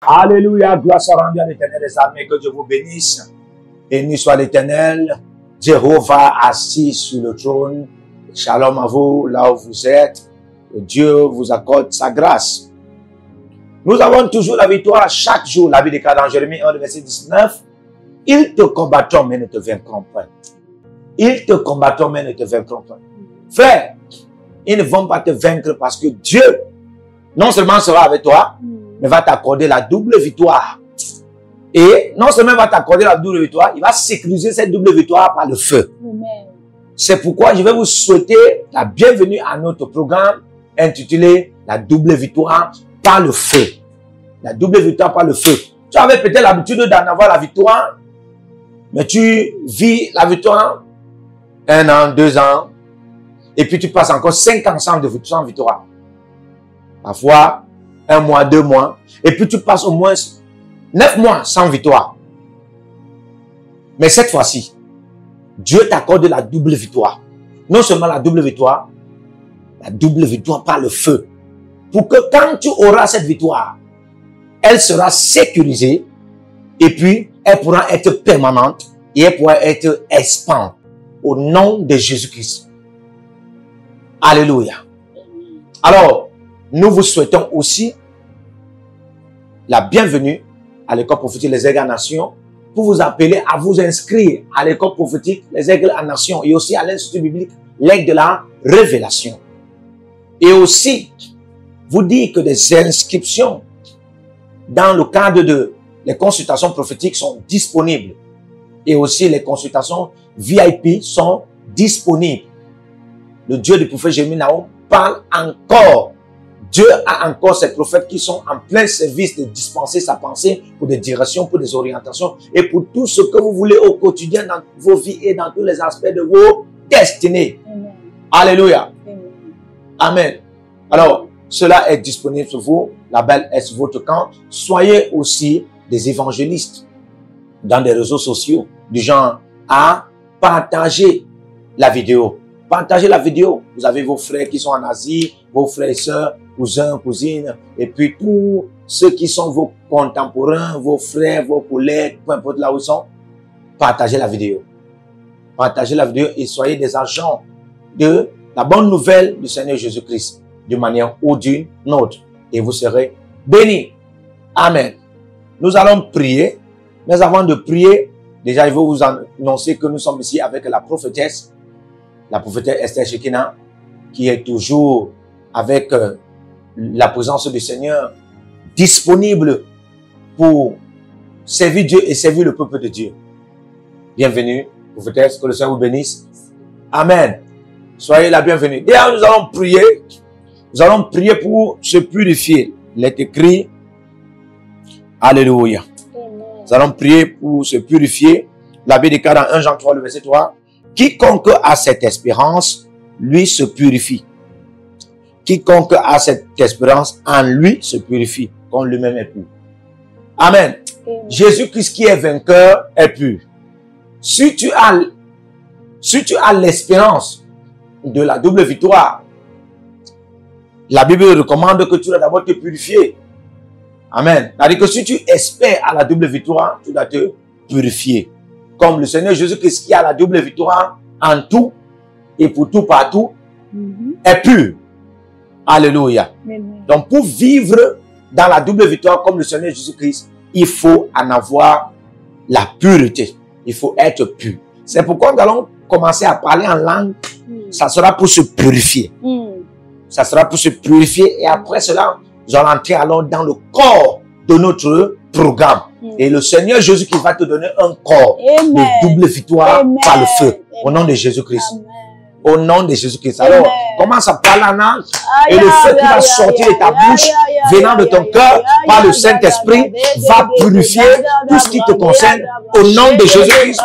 Alléluia, gloire soit rendue à l'Éternel des armées, que Dieu vous bénisse. Béni soit l'Éternel, Jéhovah assis sur le trône. Shalom à vous, là où vous êtes. Que Dieu vous accorde sa grâce. Nous avons toujours la victoire chaque jour. La vie déclare dans Jérémie 1, verset 19. Ils te combattront, mais ne te vaincront pas. Ils te combattront, mais ne te vaincront pas. Frère, ils ne vont pas te vaincre parce que Dieu, non seulement sera avec toi, mais va t'accorder la double victoire. Et non seulement va t'accorder la double victoire, il va sécuriser cette double victoire par le feu. C'est pourquoi je vais vous souhaiter la bienvenue à notre programme intitulé La double victoire par le feu. La double victoire par le feu. Tu avais peut-être l'habitude d'en avoir la victoire, mais tu vis la victoire 1 an, 2 ans, et puis tu passes encore 5 ans sans victoire. Parfois, 1 mois, 2 mois, et puis tu passes au moins 9 mois sans victoire. Mais cette fois-ci, Dieu t'accorde la double victoire. Non seulement la double victoire par le feu. Pour que quand tu auras cette victoire, elle sera sécurisée, et puis elle pourra être permanente, et elle pourra être expandée au nom de Jésus-Christ. Alléluia. Alors, nous vous souhaitons aussi la bienvenue à l'école prophétique Les Aigles en Nation pour vous appeler à vous inscrire à l'école prophétique Les Aigles en Nation et aussi à l'Institut biblique L'Aigle de la Révélation. Et aussi, vous dire que des inscriptions dans le cadre de les consultations prophétiques sont disponibles. Et aussi les consultations VIP sont disponibles. Le Dieu du prophète Jérémie Nahum parle encore. Dieu a encore ces prophètes qui sont en plein service de dispenser sa pensée pour des directions, pour des orientations et pour tout ce que vous voulez au quotidien dans vos vies et dans tous les aspects de vos destinées. Amen. Alléluia. Amen. Amen. Alors, cela est disponible sur vous. La belle est sur votre camp. Soyez aussi des évangélistes dans des réseaux sociaux du genre à partager la vidéo. Partagez la vidéo. Vous avez vos frères qui sont en Asie, vos frères et sœurs, cousins, cousines, et puis tous ceux qui sont vos contemporains, vos frères, vos collègues, peu importe là où ils sont. Partagez la vidéo. Partagez la vidéo et soyez des agents de la bonne nouvelle du Seigneur Jésus-Christ d'une manière ou d'une autre. Et vous serez bénis. Amen. Nous allons prier. Mais avant de prier, déjà, il faut vous annoncer que nous sommes ici avec la prophétesse Esther Shekina, qui est toujours avec la présence du Seigneur, disponible pour servir Dieu et servir le peuple de Dieu. Bienvenue, prophétesse, que le Seigneur vous bénisse. Amen. Soyez la bienvenue. Déjà, nous allons prier. Nous allons prier pour se purifier. Il est écrit, Alléluia. Nous allons prier pour se purifier. La Bible déclare dans 1 Jean 3, le verset 3. Quiconque a cette espérance, lui se purifie. Quiconque a cette espérance, en lui se purifie, comme lui-même est pur. Amen. Jésus-Christ qui est vainqueur est pur. Si tu as l'espérance de la double victoire, la Bible recommande que tu dois d'abord te purifier. Amen. C'est-à-dire que si tu espères à la double victoire, tu dois te purifier. Comme le Seigneur Jésus-Christ qui a la double victoire en tout et pour tout partout est pur. Alléluia. Donc pour vivre dans la double victoire comme le Seigneur Jésus-Christ, il faut en avoir la pureté. Il faut être pur. C'est pourquoi nous allons commencer à parler en langue. Ça sera pour se purifier. Ça sera pour se purifier et après cela, nous allons entrer alors dans le corps de notre programme. Et le Seigneur Jésus-Christ va te donner un corps de double victoire par le feu. Au nom de Jésus-Christ. Au nom de Jésus-Christ. Alors, commence à parler en langue et le feu qui va sortir de ta bouche, venant de ton cœur, par le Saint-Esprit, va purifier tout ce qui te concerne. Au nom de Jésus-Christ.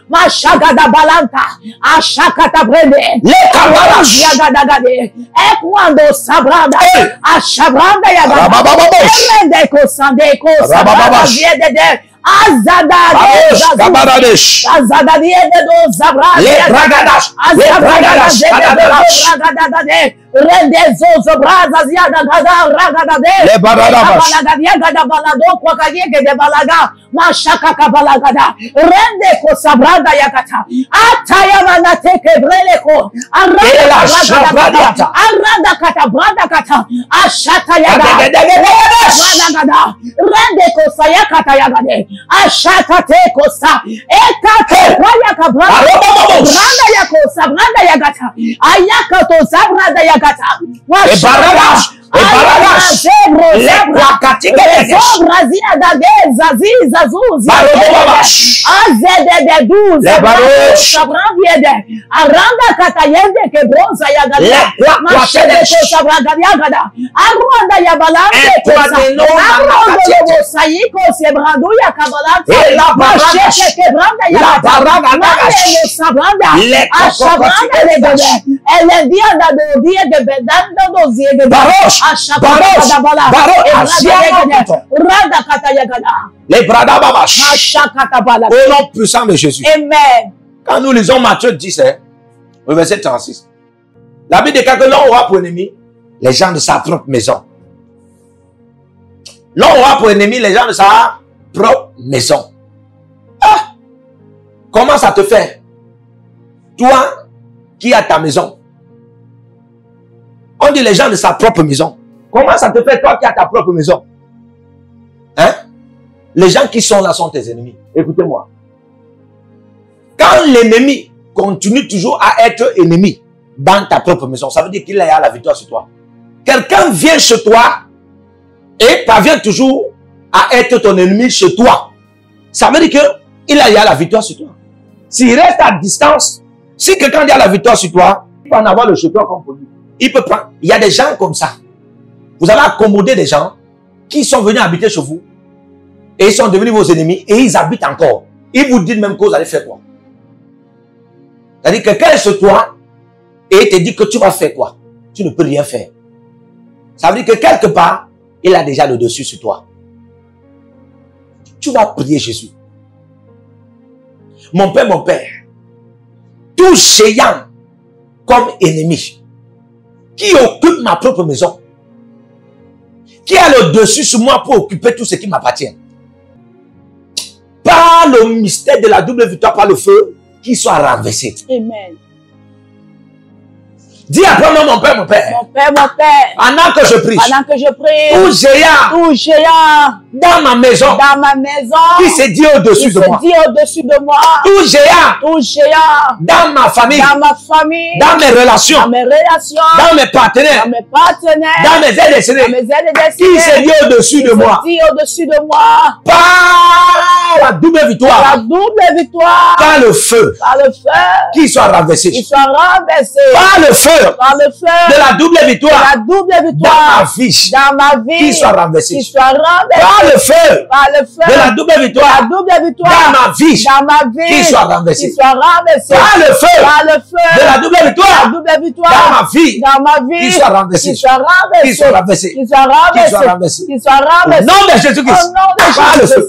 Mashagada balanta, ashakata brende, le kabarash, yagadagade, ekwando sabrada, ashabranda yagada, elende ko sande ko sabrada yedede, azadade, azadade yededo sabrada, le bragadash, azadade, rende zozo braza yagada, ragadade, le baradabash, yagada balado kwa kagege de balaga, mashaka kabalagada, rende ko sabrada yakata ataya manateke breleko arada kata brada kata ashata yagada rende ko sayakata yagade ashata te ko sa ekate kwaya kabrada branda yako sabrada yagata ayakato sabrada yagata washara aranda katayende kebronza yagada mashede ko sabragada arwanda ya balande ko arwanda sayiko sebrando ya kabalante mashede kebranda ya baragada sabranda ashabranda legede elendia da dia de bedanda do ziege les bradababash. Au nom puissant de Jésus. Amen. Quand nous lisons Matthieu 10, au verset 36, la Bible déclare que l'on aura pour ennemi les gens de sa propre maison. L'on aura pour ennemi les gens de sa propre maison. Ah! Comment ça te fait? Toi qui as ta maison. On dit les gens de sa propre maison. Comment ça te fait toi qui as ta propre maison? Hein? Les gens qui sont là sont tes ennemis. Écoutez-moi. Quand l'ennemi continue toujours à être ennemi dans ta propre maison, ça veut dire qu'il a la victoire sur toi. Quelqu'un vient chez toi et parvient toujours à être ton ennemi chez toi. Ça veut dire qu'il a la victoire sur toi. S'il reste à distance, si quelqu'un a la victoire sur toi, il peut en avoir le chez toi comme pour lui. Il peut prendre. Il y a des gens comme ça. Vous avez accommodé des gens qui sont venus habiter chez vous et ils sont devenus vos ennemis et ils habitent encore. Ils vous disent même que vous allez faire quoi. C'est-à-dire que quelqu'un est chez toi et il te dit que tu vas faire quoi. Tu ne peux rien faire. Ça veut dire que quelque part, il a déjà le dessus sur toi. Tu vas prier Jésus. Mon Père, tout géant comme ennemi qui occupe ma propre maison, qui a le dessus sur moi pour occuper tout ce qui m'appartient. Par le mystère de la double victoire, par le feu, qu'il soit renversé. Amen. Dis après moi, mon Père. Mon Père. Pendant que je prie. Tout géant. Dans ma maison. Qui se dit au-dessus de moi. Tout géant. Dans ma famille. Dans mes relations. Dans mes partenaires. Dans mes aides destinés. Qui se dit au-dessus de moi. Par la double victoire. Par le feu. Qui soit renversé. Par le feu. De la double victoire. Dans ma vie. Qui soit renversé. Par le feu. De la double victoire. Dans ma vie. Qui soit renversé. Par le feu. De la double victoire. Dans ma vie. Qui soit renversé. Qui soit renversé. Qui soit renversé. Au nom de Jésus-Christ. Par le feu.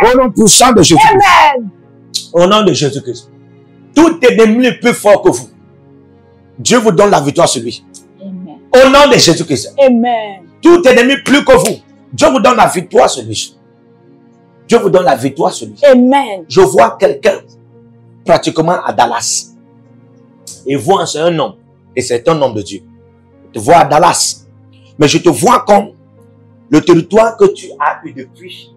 Au nom puissant de Jésus. Au nom de Jésus-Christ. Tout ennemi plus fort que vous. Dieu vous donne la victoire sur lui. Amen. Au nom de Jésus-Christ. Amen. Tout ennemi plus que vous. Dieu vous donne la victoire sur lui. Dieu vous donne la victoire sur lui. Amen. Je vois quelqu'un pratiquement à Dallas. Et voit, c'est un homme. Et c'est un homme de Dieu. Je te vois à Dallas. Mais je te vois comme le territoire que tu as eu depuis.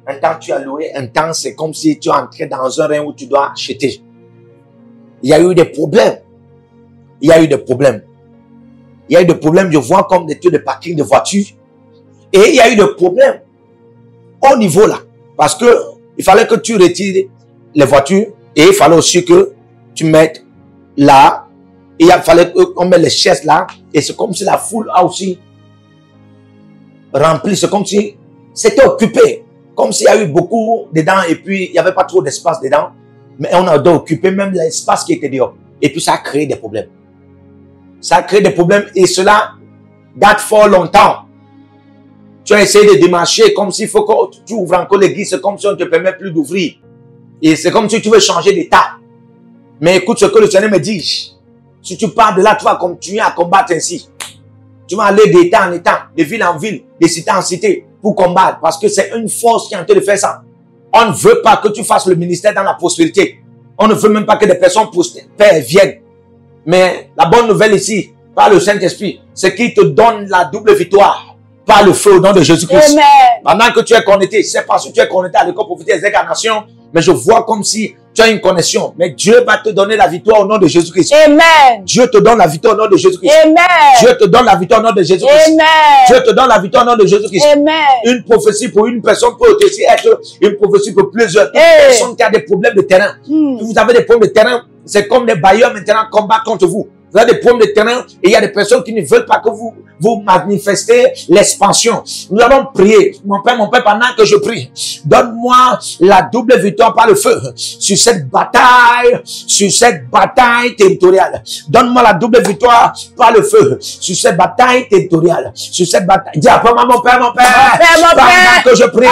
Un temps tu as loué, un temps c'est comme si tu es entré dans un rang où tu dois acheter. Il y a eu des problèmes. Il y a eu des problèmes. Il y a eu des problèmes, je vois comme des trucs de parking de voitures. Et il y a eu des problèmes au niveau là. Parce que il fallait que tu retires les voitures et il fallait aussi que tu mettes là. Et il fallait qu'on mette les chaises là. Et c'est comme si la foule a aussi rempli. C'est comme si c'était occupé. Comme s'il y a eu beaucoup dedans et puis il n'y avait pas trop d'espace dedans. Mais on a dû occuper même l'espace qui était dehors. Et puis ça a créé des problèmes. Ça a créé des problèmes et cela date fort longtemps. Tu as essayé de démarcher comme s'il faut que tu ouvres encore l'église. C'est comme si on ne te permet plus d'ouvrir. Et c'est comme si tu veux changer d'état. Mais écoute ce que le Seigneur me dit. Si tu pars de là, tu vas continuer à combattre ainsi. Tu vas aller d'état en état, de ville en ville, de cité en cité pour combattre. Parce que c'est une force qui est en train de faire ça. On ne veut pas que tu fasses le ministère dans la prospérité. On ne veut même pas que des personnes prospères viennent. Mais la bonne nouvelle ici, par le Saint-Esprit, c'est qu'il te donne la double victoire par le feu au nom de Jésus-Christ. Pendant que tu es connecté, je ne sais pas si tu es connecté à l'école prophétique des incarnations, mais je vois comme si tu as une connexion. Mais Dieu va te donner la victoire au nom de Jésus-Christ. Amen. Dieu te donne la victoire au nom de Jésus-Christ. Amen. Dieu te donne la victoire au nom de Jésus-Christ. Amen. Dieu te donne la victoire au nom de Jésus-Christ. Amen. Une prophétie pour une personne peut aussi être une prophétie pour plusieurs. Une personne qui a des problèmes de terrain. Vous avez des problèmes de terrain. C'est comme les bailleurs maintenant combattent contre vous. vous avez des problèmes de terrain et il y a des personnes qui ne veulent pas que vous manifestez l'expansion. Nous allons prier. Mon Père, pendant que je prie, donne-moi la double victoire par le feu sur cette bataille territoriale. Donne-moi la double victoire par le feu sur cette bataille territoriale. Sur cette bataille. Dis après moi, mon Père, pendant que je prie,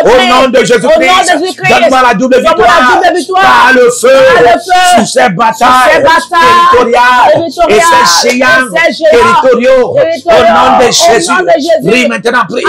au nom de Jésus-Christ, donne-moi la double victoire par le feu sur cette bataille territoriale et ces géants territoriaux. Au nom de Jésus, prie maintenant, prie.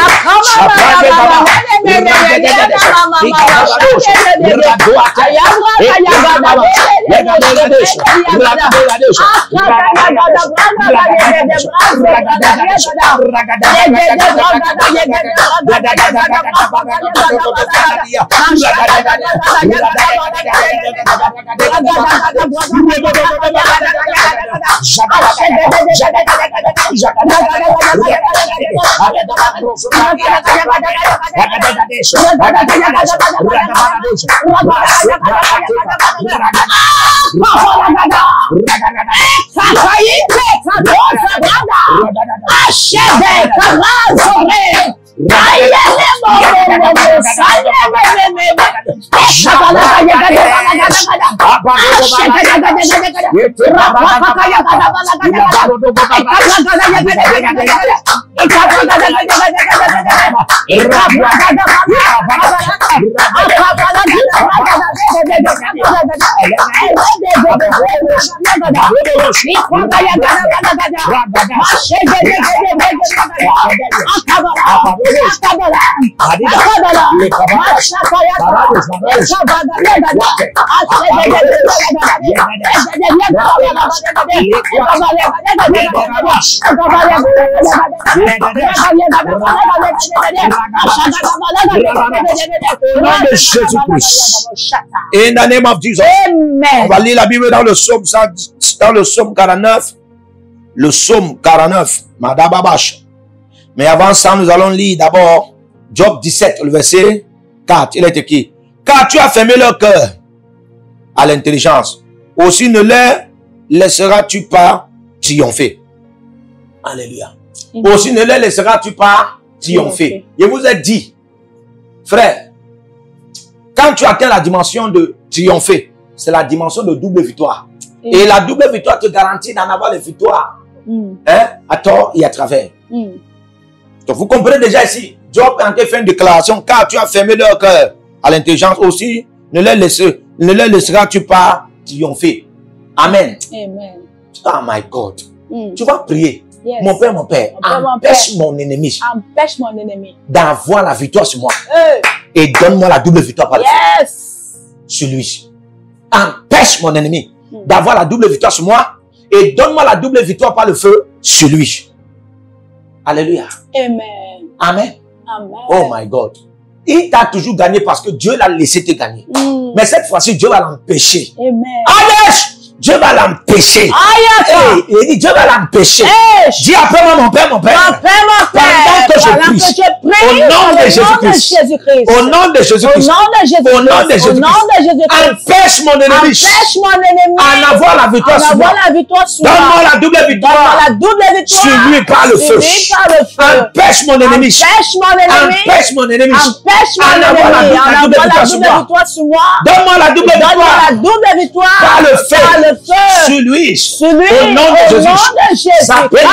In the name of Jesus. Amen. On va lire la Bible dans le psaume 49. Le psaume 49. Madababash. Mais avant ça, nous allons lire d'abord Job 17, le verset 4. Il est écrit: car tu as fermé leur cœur à l'intelligence. Aussi ne leur laisseras-tu pas triompher. Alléluia. Aussi ne leur laisseras-tu pas triompher. Je vous ai dit, frère, quand tu atteins la dimension de triompher, c'est la dimension de double victoire. Et la double victoire te garantit d'en avoir les victoires. À tort et à travers. Donc vous comprenez déjà ici, Job est en train de faire une déclaration: car tu as fermé leur cœur à l'intelligence, aussi ne leur laisseras-tu pas triompher. Amen. Amen. Oh my God. Tu vas prier. Yes. Mon Père, empêche mon ennemi d'avoir la victoire sur moi. Et donne-moi la double victoire par le feu sur lui. Empêche mon ennemi d'avoir la double victoire sur moi et donne-moi la double victoire par le feu sur lui. Alléluia. Amen. Amen. Amen. Oh my God. Il t'a toujours gagné parce que Dieu l'a laissé te gagner. Mais cette fois-ci, Dieu va l'empêcher. Amen. Allez! Dieu va l'empêcher. Il dit Dieu va l'empêcher. Dis après moi, mon Père, pendant que je prie, au nom de Jésus-Christ, au nom de Jésus-Christ, empêche mon ennemi à avoir la victoire sur moi. Donne-moi la double victoire sur lui par le feu. Empêche mon ennemi à avoir la double victoire sur moi. Donne-moi la double victoire par le feu. Sur lui, au nom de Jésus, ça peut être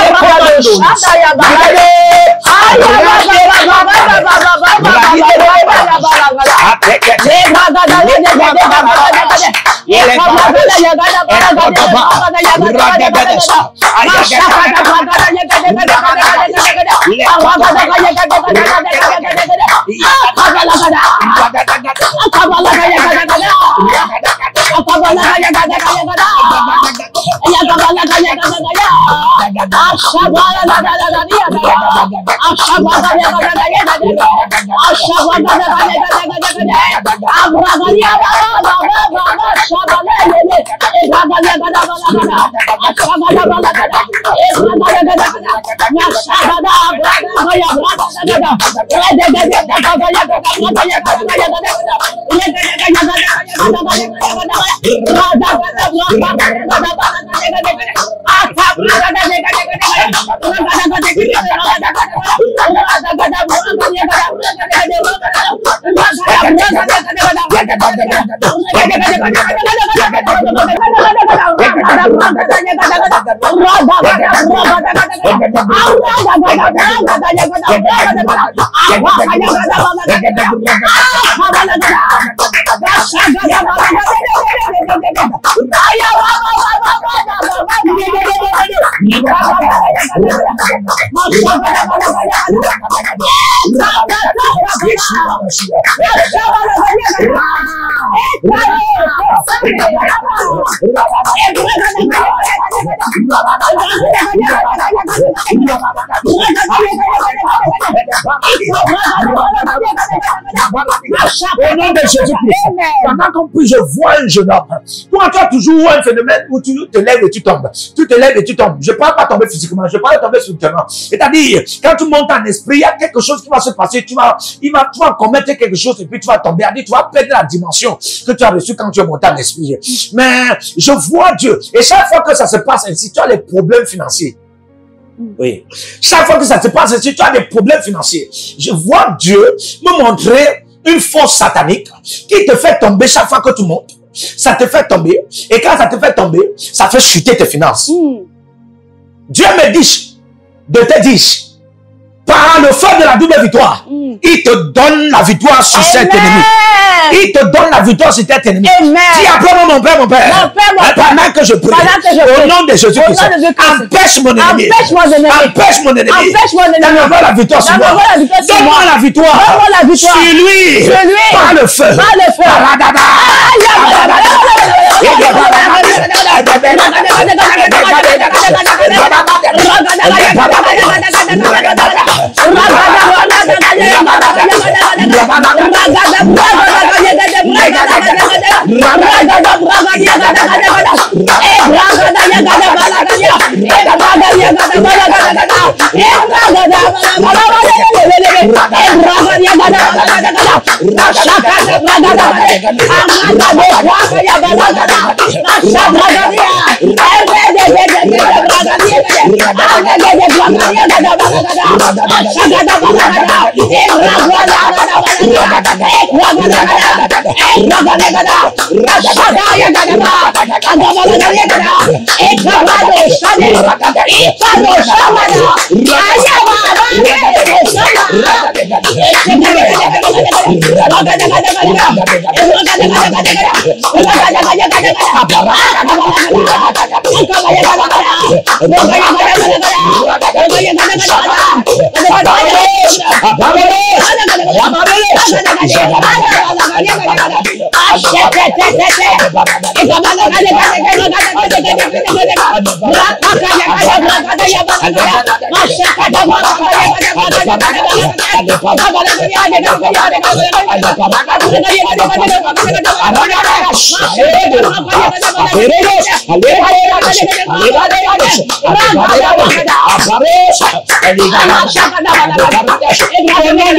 Au nom de Jésus-Christ, pendant qu'on prie, je vois un jeune homme. Toi, tu as toujours un phénomène où tu te lèves et tu tombes. Tu te lèves et tu tombes. Je ne parle pas tomber physiquement, je parle de tomber spirituellement. C'est-à-dire, quand tu montes en esprit, il y a quelque chose qui va se passer. Tu vas commettre quelque chose et puis tu vas tomber. Tu vas perdre la dimension que tu as reçue quand tu es monté en esprit. Mais je vois Dieu. Et chaque fois que ça se passe ainsi, tu as des problèmes financiers. Oui. Chaque fois que ça se passe ainsi, tu as des problèmes financiers. Je vois Dieu me montrer une force satanique qui te fait tomber chaque fois que tu montes. Ça te fait tomber. Et quand ça te fait tomber, ça fait chuter tes finances. Dieu me dit de te dire, par le feu de la double victoire, il te donne la victoire sur cet ennemi. Il te donne la victoire sur cet ennemi. Dis après moi, mon père, pendant que je prie, au nom de Jésus-Christ, empêche mon ennemi. Empêche mon ennemi. Donne-moi la victoire sur moi. Donne-moi la victoire sur lui. Par le feu.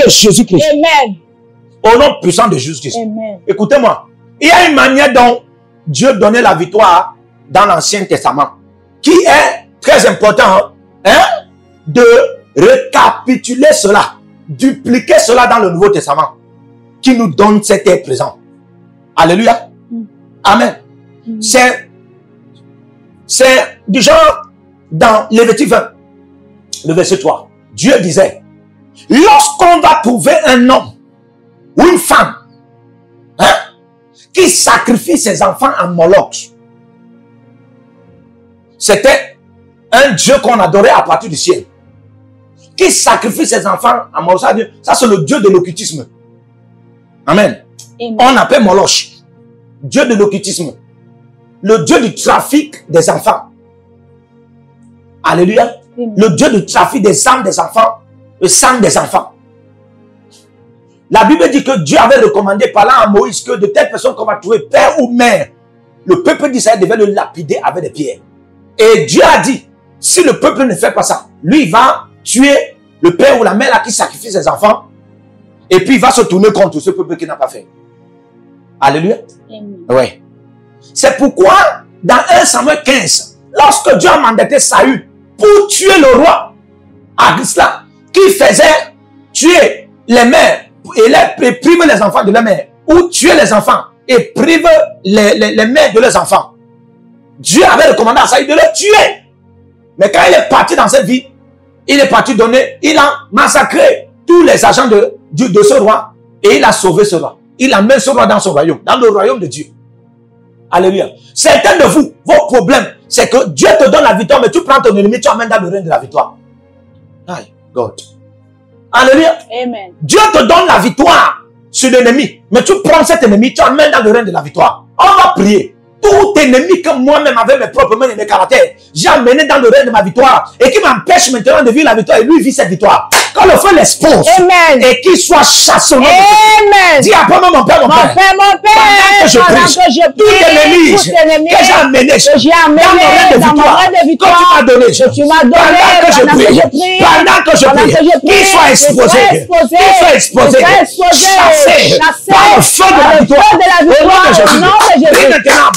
Jésus-Christ. Au nom puissant de Jésus-Christ. Écoutez-moi. Il y a une manière dont Dieu donnait la victoire dans l'Ancien Testament qui est très important de récapituler cela, dupliquer cela dans le Nouveau Testament qui nous donne cet être présent. Alléluia. Amen. C'est du genre dans Lévitique 20, le verset 3. Dieu disait, lorsqu'on va trouver un homme ou une femme qui sacrifie ses enfants en Moloch, c'était un Dieu qu'on adorait à partir du ciel. Qui sacrifie ses enfants en Moloch, ça c'est le Dieu de l'occultisme. Amen. On appelle Moloch Dieu de l'occultisme. Le Dieu du trafic des enfants. Alléluia. Le Dieu du trafic des âmes des enfants, le sang des enfants. La Bible dit que Dieu avait recommandé par là à Moïse que de telles personnes qu'on va trouver père ou mère, le peuple d'Israël devait le lapider avec des pierres. Et Dieu a dit, si le peuple ne fait pas ça, lui il va tuer le père ou la mère là qui sacrifie ses enfants, et puis il va se tourner contre ce peuple qui n'a pas fait. Alléluia. Oui. C'est pourquoi dans 1 Samuel 15, lorsque Dieu a mandaté Saül pour tuer le roi Agisla, qui faisait tuer les mères et prive les enfants de leur mère, ou tuer les enfants et prive les mères de leurs enfants, Dieu avait recommandé à Saül de le tuer. Mais quand il est parti dans cette vie, il est parti donner, il a massacré tous les agents de ce roi et il a sauvé ce roi. Il a mis ce roi dans son royaume, dans le royaume de Dieu. Alléluia. Certains de vous, vos problèmes, c'est que Dieu te donne la victoire, mais tu prends ton ennemi, tu emmènes dans le règne de la victoire. Aïe, God. Alléluia. Amen. Dieu te donne la victoire sur l'ennemi, mais tu prends cet ennemi, tu emmènes dans le règne de la victoire. On va prier. Tout ennemi que moi-même, avec mes propres mains et mes caractères, j'ai amené dans le règne de ma victoire et qui m'empêche maintenant de vivre la victoire et lui vit cette victoire. Quand le feu l'expose et qu'il soit chassonné. Amen. Dis après moi, mon Père, mon Père. Mon Père, pendant que je prie, tout ennemi que j'ai amené dans mon règne de victoire, que tu m'as donné, pendant que je prie, qu'il soit exposé, chassé par le feu de la victoire. Au nom de Jésus. Prie maintenant.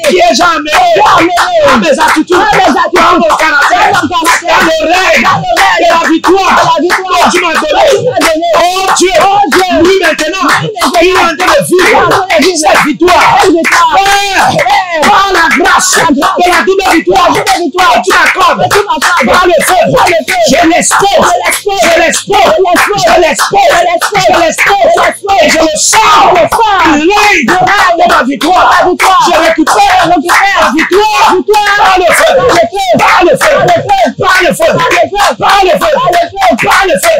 Qui est jamais à mes attitudes, à mon caractère, à l'oreille de la victoire que tu m'as donné. Oh Dieu, lui maintenant, il est en train de vivre cette victoire. Par la grâce de la double victoire que tu m'accordes, par le feu, je l'expose, je l'expose, je l'expose, je l'expose, et je le sors de l'œil de ma victoire. Je récupère la victoire par le feu, par le feu, par le feu, par le feu, par le feu.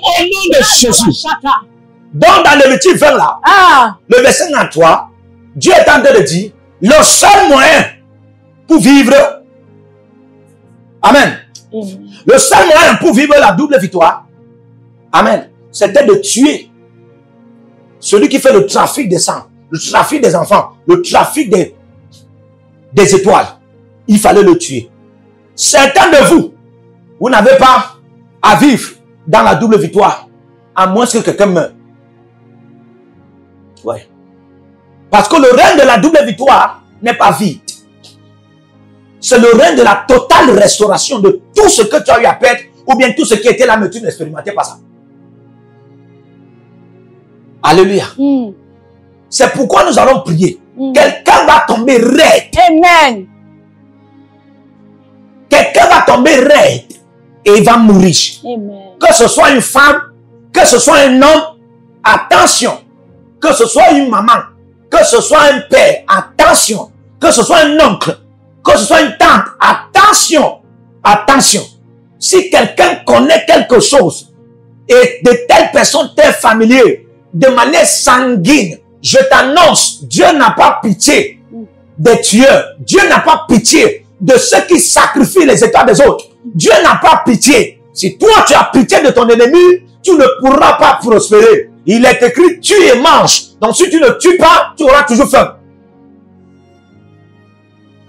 Au nom de Jésus. Donc dans le petit 20 là, le verset 93, Dieu est en train de dire, le seul moyen pour vivre, amen, le seul moyen pour vivre la double victoire, amen, c'était de tuer celui qui fait le trafic des sangs, le trafic des enfants, le trafic des étoiles. Il fallait le tuer. Certains de vous, vous n'avez pas à vivre dans la double victoire, à moins que quelqu'un meure. Ouais. Parce que le règne de la double victoire n'est pas vide. C'est le règne de la totale restauration de tout ce que tu as eu à perdre, ou bien tout ce qui était là, mais tu n'expérimentais pas ça. Alléluia. C'est pourquoi nous allons prier. Quelqu'un va tomber raide. Amen. Quelqu'un va tomber raide et il va mourir. Amen. Que ce soit une femme, que ce soit un homme, attention. Que ce soit une maman, que ce soit un père, attention. Que ce soit un oncle, que ce soit une tante, attention. Attention. Si quelqu'un connaît quelque chose et de telles personnes, t'es familier, de manière sanguine, je t'annonce, Dieu n'a pas pitié des tueurs. Dieu n'a pas pitié de ceux qui sacrifient les états des autres. Dieu n'a pas pitié. Si toi tu as pitié de ton ennemi, tu ne pourras pas prospérer. Il est écrit, tue et mange. Donc si tu ne tues pas, tu auras toujours faim.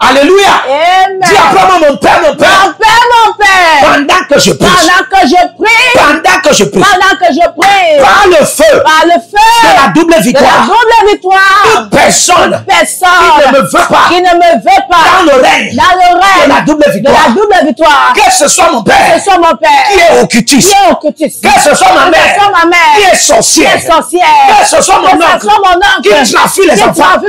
Alléluia. Amen. Dis après moi, mon Père, mon Père. Mon Père, mon Père. Pendant que je prie. Pendant que je prie. Pendant que je prie. Pendant que je prie. Par le feu. Par le feu. De la double victoire. De la double victoire. Toute personne. Personne. Qui ne me veut pas. Qui ne me veut pas. Dans le règne. Dans le règne. De la double victoire. De la double victoire. Que ce soit mon Père. Que ce soit mon Père. Qui est occultiste. Qui est occultiste. Que ce soit ma mère. Que ce soit ma mère. Qui est sorcière. Qui est sorcière. Que ce soit mon oncle. Qui trafie les enfants. Que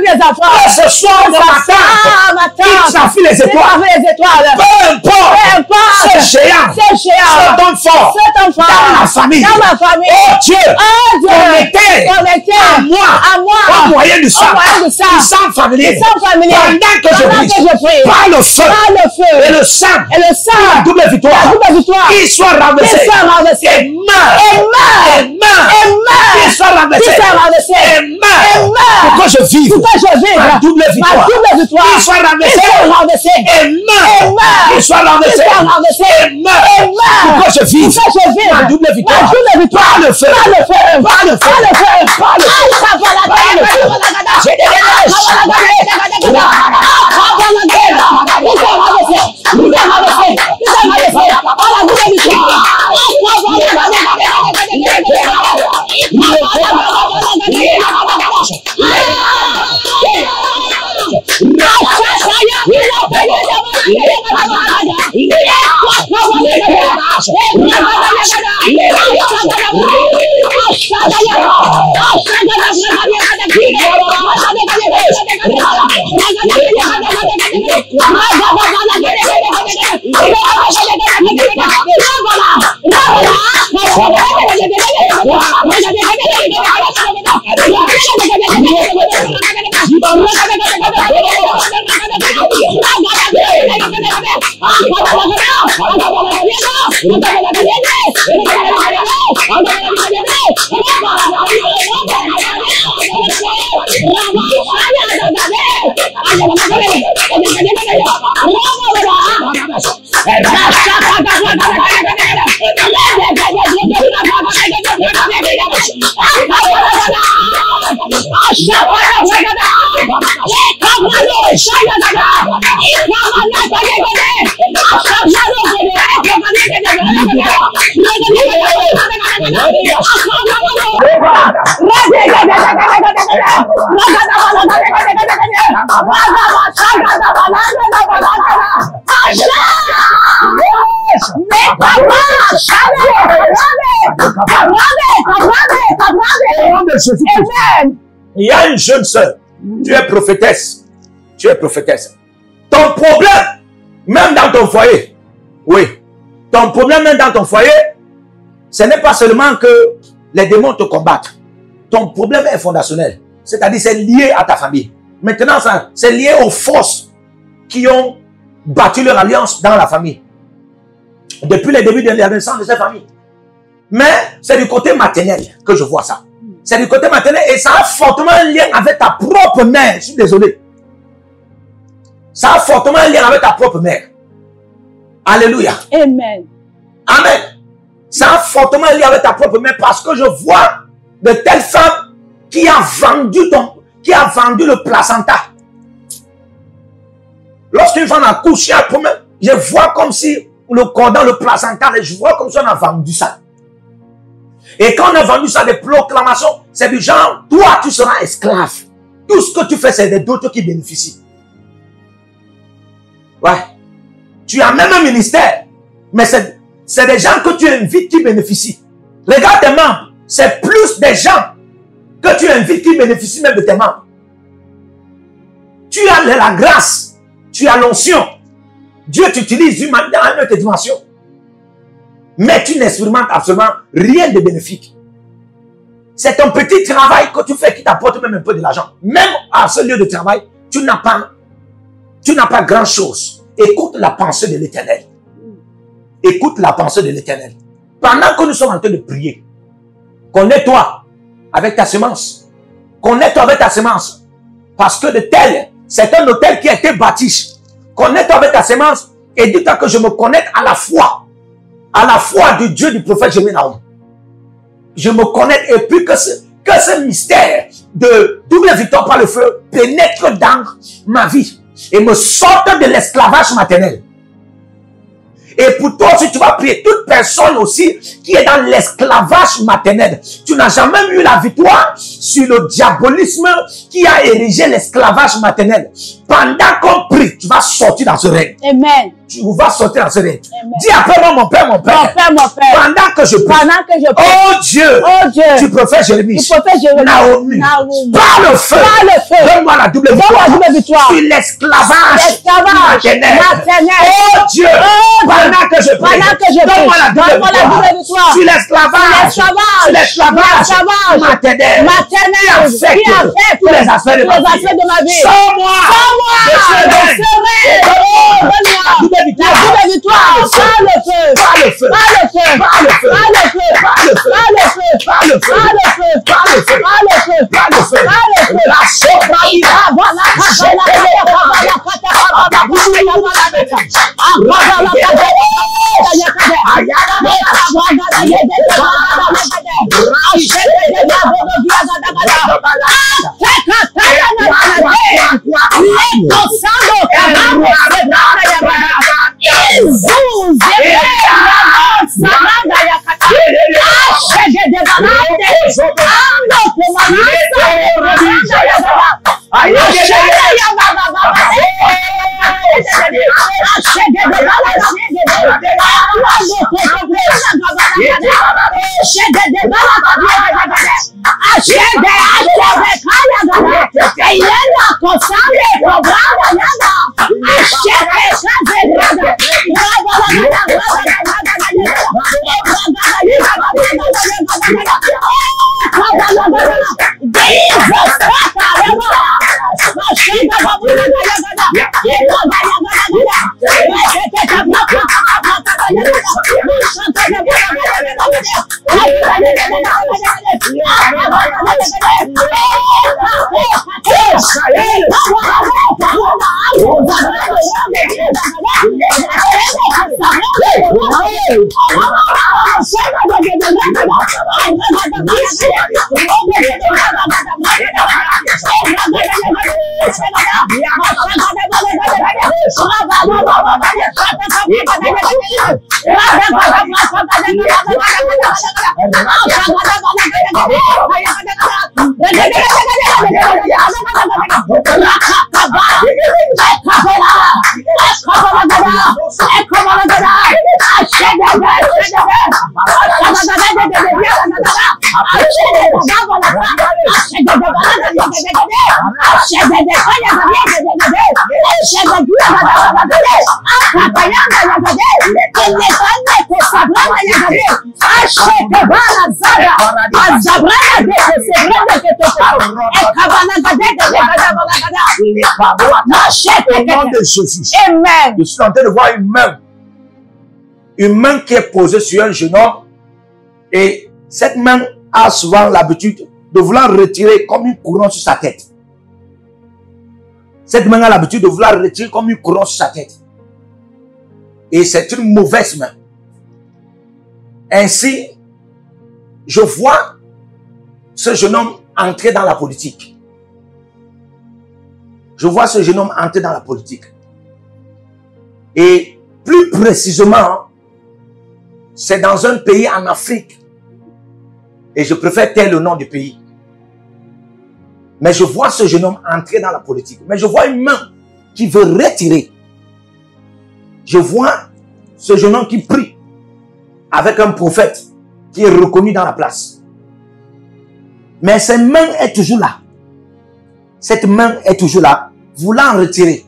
ce soit ma tante. Qui trafie les étoiles. Peu importe. Ce géant. Cet enfant. Dans ma famille. Oh Dieu. Connecté à moi. Au moyen du sang. Du sang familier. Pendant que je prie. Par le feu. Et le sang. La double victoire. Qu'il soit renversé. Et meurt. Qu'il soit renversé. Et meurt. Pour que je vive. Ma double victoire. Qu'il soit renversé. Et meurt. Qu'il soit renversé. Et meurt. Pour que je vive. Ma double victoire. Par le feu. Par le feu. Par le feu. Par le feu. J'ai des Il y a une jeune sœur. Tu es prophétesse. Tu es prophétesse. Ton problème, même dans ton foyer, oui, ton problème même dans ton foyer, ce n'est pas seulement que les démons te combattent. Ton problème est fondationnel. C'est-à-dire c'est lié à ta famille. Maintenant, c'est lié aux forces qui ont battu leur alliance dans la famille. Depuis le début de la naissance de cette famille. Mais c'est du côté maternel que je vois ça. C'est du côté maternel et ça a fortement un lien avec ta propre mère. Je suis désolé. Ça a fortement un lien avec ta propre mère. Alléluia. Amen. Amen. Ça a fortement un lien avec ta propre mère parce que je vois de telles femmes qui a vendu le placenta. Lorsqu'une femme accouche, je vois comme si le cordon, le placenta, je vois comme si on a vendu ça. Et quand on a vendu ça, des proclamations, c'est du genre, toi, tu seras esclave. Tout ce que tu fais, c'est d'autres qui bénéficient. Ouais. Tu as même un ministère, mais c'est des gens que tu invites qui bénéficient. Regarde tes membres, c'est plus des gens que tu invites qui bénéficient même de tes membres. Tu as la grâce, tu as l'onction. Dieu t'utilise dans une autre dimension. Mais tu n'expérimentes absolument rien de bénéfique. C'est ton petit travail que tu fais qui t'apporte même un peu de l'argent. Même à ce lieu de travail, tu n'as pas grand chose. Écoute la pensée de l'Éternel. Écoute la pensée de l'Éternel. Pendant que nous sommes en train de prier, connais-toi avec ta semence. Connais-toi avec ta semence. Parce que de tel, c'est un hôtel qui a été bâti. Connais-toi avec ta semence et dis-toi que je me connecte à la foi du Dieu du prophète Jérémie Nahum. Je me connecte et puis que ce mystère de double victoire par le feu pénètre dans ma vie. et me sortent de l'esclavage maternel. Et pour toi aussi, tu vas prier. Toute personne aussi qui est dans l'esclavage maternel. Tu n'as jamais eu la victoire sur le diabolisme qui a érigé l'esclavage maternel. Pendant qu'on prie, tu vas sortir dans ce règne. Amen. Tu vas sortir dans ce règne. Dis après moi, mon Père, mon Père. Mon Père, mon Père. Pendant que je prie. Pendant que je prie. Oh Dieu. Oh Dieu. Tu prophètes Jérémie. Tu prophètes Jérémie. Naomi. Par le feu. Par le feu. Donne-moi la double victoire. Donne-moi la double victoire. Sur l'esclavage maternel. Oh Dieu. Pendant que je prie. Donne-moi la double victoire. Sur l'esclavage. Sur l'esclavage maternel. Qui affecte tous les aspects de ma vie. Sors-moi. La double victoire. Par le feu. Par le feu. Par le feu. Par le feu. Par le feu. Par le feu. Par le feu. Par le feu. Par le feu. Par le feu. Par le feu. Par le feu. Par le feu. La sopraïda. Au nom de Jésus. Amen. Je suis en train de voir une main qui est posée sur un jeune homme, et cette main a souvent l'habitude de vouloir retirer comme une couronne sur sa tête. Cette main a l'habitude de vouloir retirer comme une couronne sur sa tête. Et c'est une mauvaise main. Ainsi, je vois ce jeune homme entrer dans la politique. Je vois ce jeune homme entrer dans la politique. Et plus précisément, c'est dans un pays en Afrique. Et je préfère taire le nom du pays. Mais je vois ce jeune homme entrer dans la politique. Mais je vois une main qui veut retirer. Je vois ce jeune homme qui prie avec un prophète qui est reconnu dans la place. Mais cette main est toujours là. Cette main est toujours là, voulant retirer.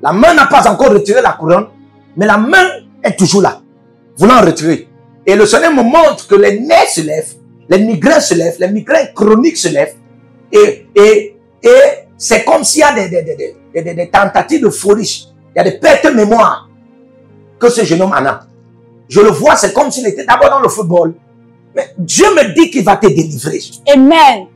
La main n'a pas encore retiré la couronne, mais la main est toujours là, voulant retirer. Et le Seigneur me montre que les nez se lèvent, les migraines se lèvent, les migraines chroniques se lèvent. Et c'est comme s'il y a des tentatives de folie. Il y a des pertes de mémoire que ce jeune homme en a. Je le vois, c'est comme s'il était d'abord dans le football. Mais Dieu me dit qu'il va te délivrer. Amen.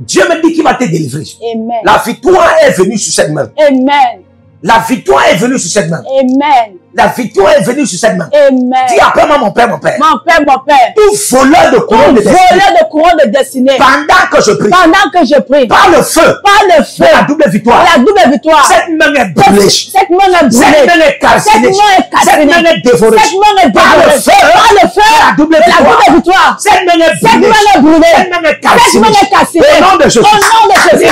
Dieu me dit qu'il va te délivrer. Amen. La victoire est venue sur cette main. Amen. La victoire est venue sur cette main. Amen. La victoire est venue sur cette main. Amen. Dis après moi, mon Père, mon Père. Mon Père, mon Père. Tout voleur de couronne de destinée. Voleur de couronne de destinée. Pendant que je prie. Pendant que je prie. Par le feu. Par le feu. La double victoire. La double victoire. Cette main est brûlée. Cette main est brûlée. Cette main est calcinée. Cette main est dévorée. Cette main est Par le feu. Par le feu. La double victoire. Cette main est brûlée. Cette main est brûlée. Cette main est calcinée. Cette main est calcinée. Au nom de Jésus. Au nom de Jésus.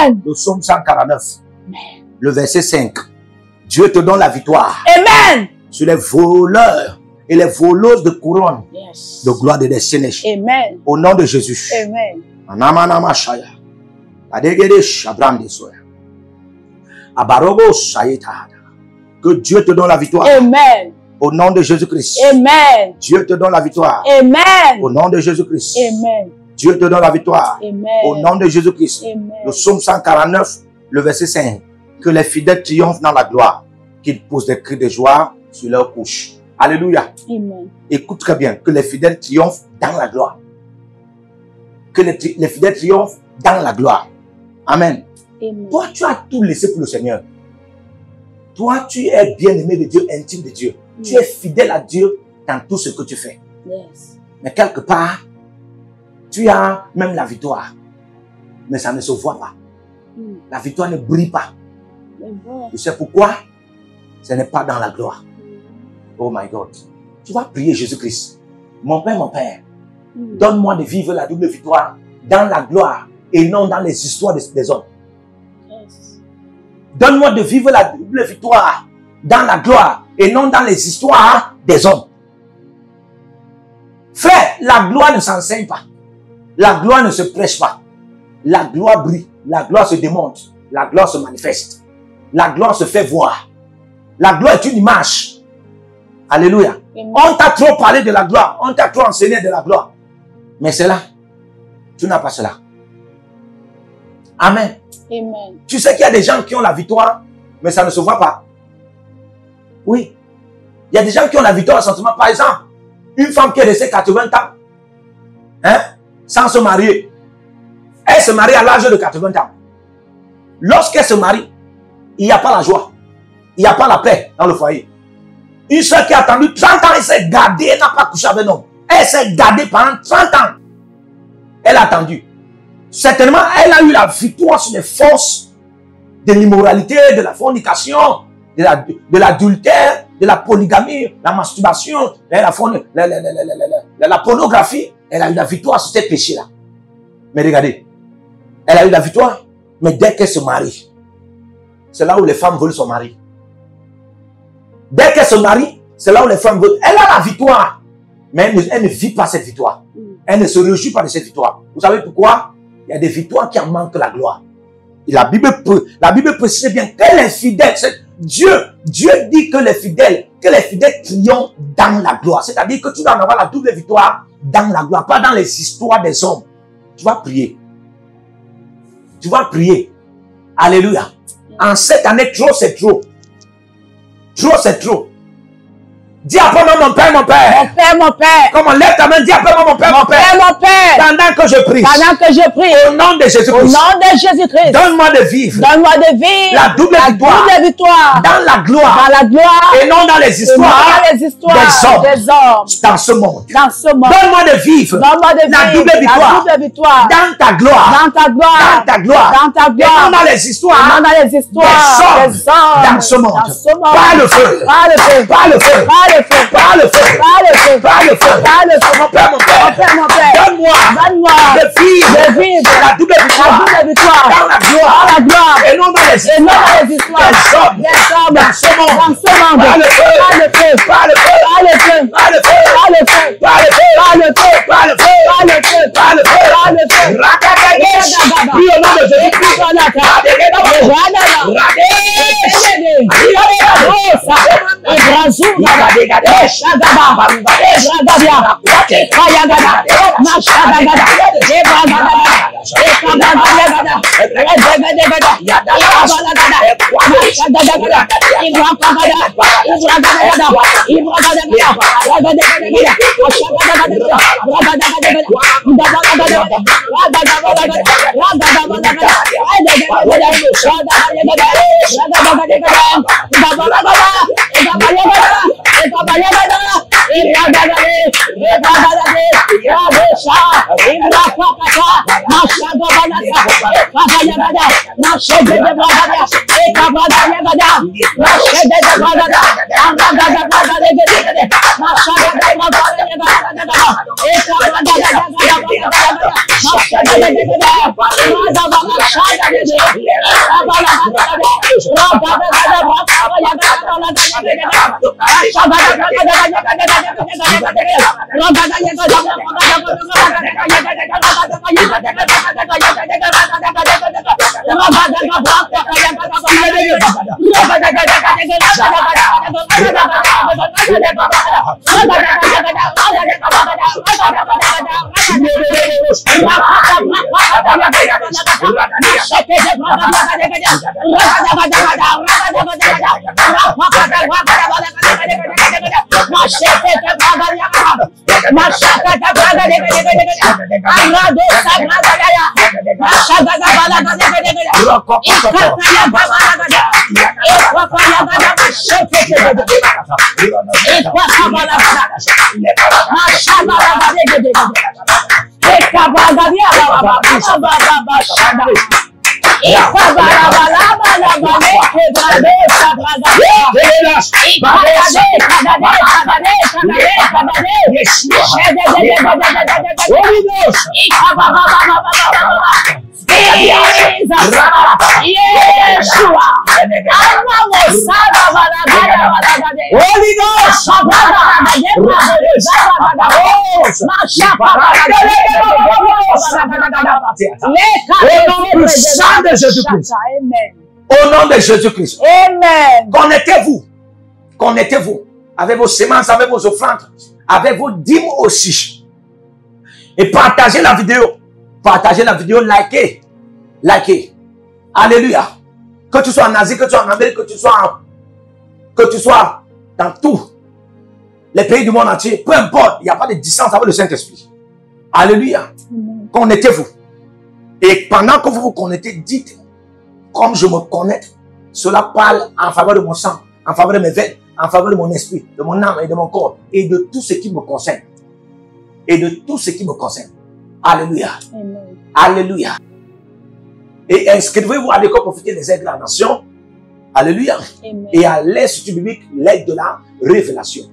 Amen. Le psaume 149, le verset 5. Dieu te donne la victoire. Amen. Sur les voleurs et les voleuses de couronne de gloire de destinée. Amen. Au nom de Jésus. Amen. Que Dieu te donne la victoire. Amen. Au nom de Jésus-Christ. Amen. Dieu te donne la victoire. Amen. Au nom de Jésus-Christ. Amen. Dieu te donne la victoire. Amen. Au nom de Jésus-Christ. Amen. Le psaume 149, le verset 5. Que les fidèles triomphent dans la gloire. Qu'ils posent des cris de joie sur leur couche. Alléluia. Amen. Écoute très bien. Que les fidèles triomphent dans la gloire. Que les fidèles triomphent dans la gloire. Amen. Amen. Toi, tu as tout laissé pour le Seigneur. Toi, tu es bien-aimé de Dieu, intime de Dieu. Tu es fidèle à Dieu dans tout ce que tu fais. Yes. Mais quelque part, tu as même la victoire. Mais ça ne se voit pas. La victoire ne brille pas. Tu sais pourquoi? Ce n'est pas dans la gloire. Oh my God. Tu vas prier Jésus-Christ. Mon Père, donne-moi de vivre la double victoire dans la gloire et non dans les histoires des hommes. Yes. Donne-moi de vivre la double victoire dans la gloire et non dans les histoires des hommes. Frère, la gloire ne s'enseigne pas. La gloire ne se prêche pas. La gloire brille. La gloire se démontre. La gloire se manifeste. La gloire se fait voir. La gloire est une image. Alléluia. Amen. On t'a trop parlé de la gloire. On t'a trop enseigné de la gloire. Mais c'est là. Tu n'as pas cela. Amen. Amen. Tu sais qu'il y a des gens qui ont la victoire, mais ça ne se voit pas. Oui. Il y a des gens qui ont la victoire au sentiment. Par exemple, une femme qui est restée 80 ans, hein, sans se marier. Elle se marie à l'âge de 80 ans. Lorsqu'elle se marie, il n'y a pas la joie. Il n'y a pas la paix dans le foyer. Une soeur qui a attendu 30 ans, elle s'est gardée, elle n'a pas couché avec un homme. Elle s'est gardée pendant 30 ans. Elle a attendu. Certainement, elle a eu la victoire sur les forces de l'immoralité, de la fornication, de l'adultère, de la polygamie, la masturbation, la pornographie. Elle a eu la victoire sur ces péchés-là. Mais regardez, elle a eu la victoire, mais dès qu'elle se marie, c'est là où les femmes veulent son mari. Dès qu'elle se marie, c'est là où les femmes veulent. Elle a la victoire, mais elle ne vit pas cette victoire. Elle ne se réjouit pas de cette victoire. Vous savez pourquoi? Il y a des victoires qui en manquent la gloire. Et la Bible précise bien que les fidèles, Dieu dit que les fidèles triomphent dans la gloire. C'est-à-dire que tu dois avoir la double victoire dans la gloire, pas dans les histoires des hommes. Tu vas prier. Tu vas prier. Alléluia. En cette année, trop c'est trop. Trop c'est trop. Dis après moi, mon Père, mon Père. Mon Père, mon Père. Comment lève ta main, dis après moi, mon Père, mon Père. Mon Père. Pendant que je prie. Pendant que je prie. Au nom de Jésus-Christ. Au nom de Jésus-Christ. Donne-moi de vivre. Donne-moi de vivre. La double victoire. Dans la gloire. Dans la gloire. Et non dans les histoires. Des hommes. Dans ce monde. Dans ce monde. Donne-moi de vivre. Donne-moi de vivre. La double victoire. La double victoire. Dans ta gloire. Dans ta gloire. Dans ta gloire. Dans ta gloire. Et non dans les histoires. Et non dans les histoires. Des hommes. Dans ce monde. Dans ce monde. Par le feu. Par le feu. Par le feu. Par le feu. Par le feu. Par le feu. Par le feu. Par le feu. Mon Père, mon Père. Mon Père, mon Père. Donne-moi. Donne-moi. De vivre. La double victoire. La double victoire. Dans la gloire. Dans la gloire. Et non dans les histoires. Et non dans les histoires. Des hommes. Dans ce monde. Dans ce monde. Par le feu. Par le feu. Par le feu. Par le feu. Par le feu. Par le feu. Par le feu. Par le feu. Par le feu. Par le feu. Par le feu. Par le feu. Prie au nom de Jésus-Christ. Au nom de Jésus-Christ. Amen. Connectez-vous. Connectez-vous avec vos semences, avec vos offrandes, avec vos dîmes aussi. Et partagez la vidéo. Partagez la vidéo, likez. Likez. Alléluia. Que tu sois en Asie, que tu sois en Amérique, que tu sois dans tout. les pays du monde entier, peu importe, il n'y a pas de distance avec le Saint-Esprit. Alléluia. Connectez-vous. Et pendant que vous vous connectez, dites, comme je me connecte, cela parle en faveur de mon sang, en faveur de mes veines, en faveur de mon esprit, de mon âme et de mon corps, et de tout ce qui me concerne. Et de tout ce qui me concerne. Alléluia. Amen. Alléluia. Et inscrivez-vous à l'école prophétique des aigles de la nation. Alléluia. Amen. Et à l'Institut biblique, l'aide de la révélation.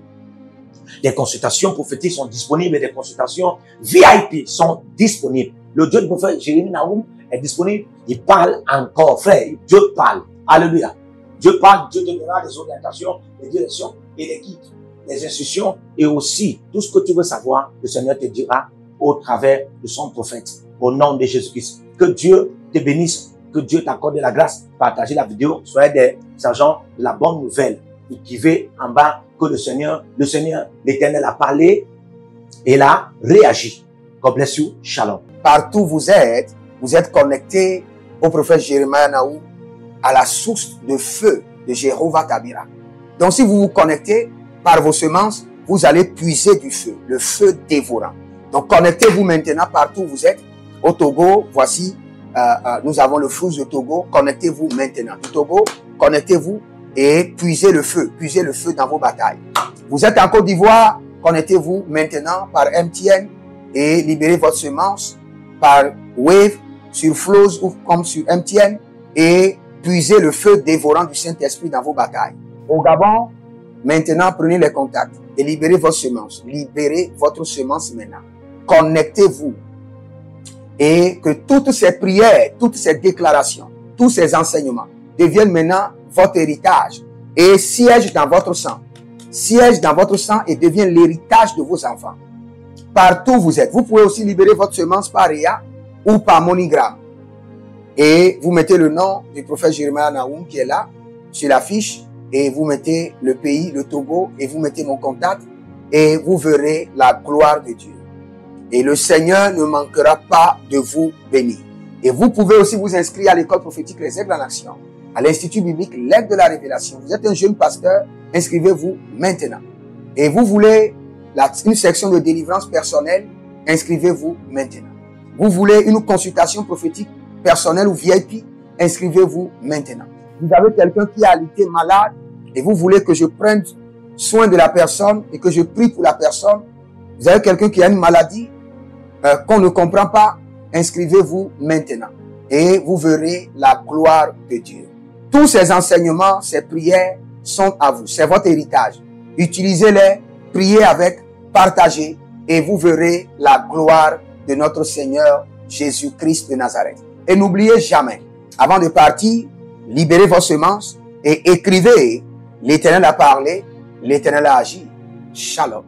Des consultations prophétiques sont disponibles et des consultations VIP sont disponibles. Le Dieu du prophète Jérémie Naoum est disponible. Il parle encore, frère. Dieu parle. Alléluia. Dieu parle, Dieu te donnera des orientations, des directions et des guides, des instructions et aussi tout ce que tu veux savoir, le Seigneur te dira au travers de son prophète. Au nom de Jésus-Christ. Que Dieu te bénisse, que Dieu t'accorde la grâce. Partagez la vidéo, soyez des agents de la bonne nouvelle. Écrivez en bas que le Seigneur, l'Éternel a parlé et il a réagi. God bless you. Shalom. Partout où vous êtes connectés au prophète Jérémie Naoum, à la source de feu de Jéhovah Kabira. Donc si vous vous connectez par vos semences, vous allez puiser du feu, le feu dévorant. Donc connectez-vous maintenant partout où vous êtes. Au Togo, voici, nous avons le flux de Togo. Connectez-vous maintenant. Du Togo, connectez-vous et puisez le feu dans vos batailles. Vous êtes en Côte d'Ivoire, connectez-vous maintenant par MTN et libérez votre semence par Wave sur Flows ou comme sur MTN et puisez le feu dévorant du Saint-Esprit dans vos batailles. Au Gabon, maintenant prenez les contacts et libérez votre semence. Libérez votre semence maintenant. Connectez-vous et que toutes ces prières, toutes ces déclarations, tous ces enseignements deviennent maintenant votre héritage et siègent dans votre sang. Siègent dans votre sang et deviennent l'héritage de vos enfants. Partout où vous êtes, vous pouvez aussi libérer votre semence par REA ou par MoneyGram. Et vous mettez le nom du prophète Jérémie Naoum qui est là, sur la fiche, et vous mettez le pays, le Togo, et vous mettez mon contact, et vous verrez la gloire de Dieu. Et le Seigneur ne manquera pas de vous bénir. Et vous pouvez aussi vous inscrire à l'école prophétique Les Aigles en Action, à l'Institut biblique L'Aigle de la Révélation. Vous êtes un jeune pasteur, inscrivez-vous maintenant. Et vous voulez une section de délivrance personnelle, inscrivez-vous maintenant. Vous voulez une consultation prophétique personnelle ou VIP, inscrivez-vous maintenant. Vous avez quelqu'un qui a été malade et vous voulez que je prenne soin de la personne et que je prie pour la personne. Vous avez quelqu'un qui a une maladie qu'on ne comprend pas, inscrivez-vous maintenant et vous verrez la gloire de Dieu. Tous ces enseignements, ces prières sont à vous, c'est votre héritage. Utilisez-les, priez avec, partagez et vous verrez la gloire de notre Seigneur Jésus-Christ de Nazareth. Et n'oubliez jamais, avant de partir, libérez vos semences et écrivez, l'Éternel a parlé, l'Éternel a agi. Shalom.